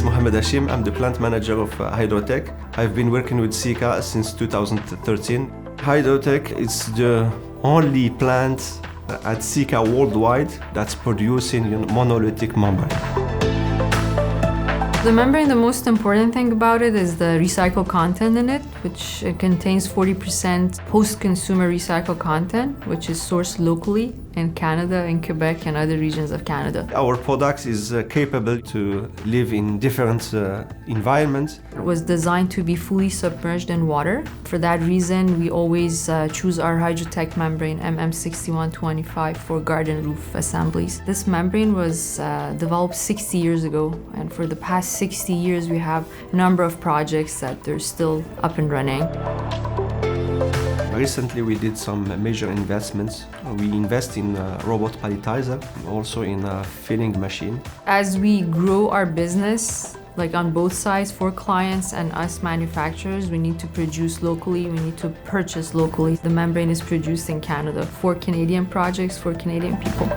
is Mohammed Hachim. I'm the plant manager of Hydrotech. I've been working with Sika since 2013. Hydrotech is the only plant at Sika worldwide that's producing monolithic membrane. The membrane, the most important thing about it is the recycled content in it, which contains 40% post-consumer recycled content, which is sourced locally in Canada, in Quebec, and other regions of Canada. Our product is capable to live in different environments. It was designed to be fully submerged in water. For that reason, we always choose our Hydrotech membrane MM6125 for garden roof assemblies. This membrane was developed 60 years ago, and for the past 60 years we have a number of projects that are still up and running. Recently we did some major investments. We invest in a robot palletizer, also in a filling machine. As we grow our business, like on both sides, for clients and us manufacturers, we need to produce locally, we need to purchase locally. The membrane is produced in Canada for Canadian projects, for Canadian people.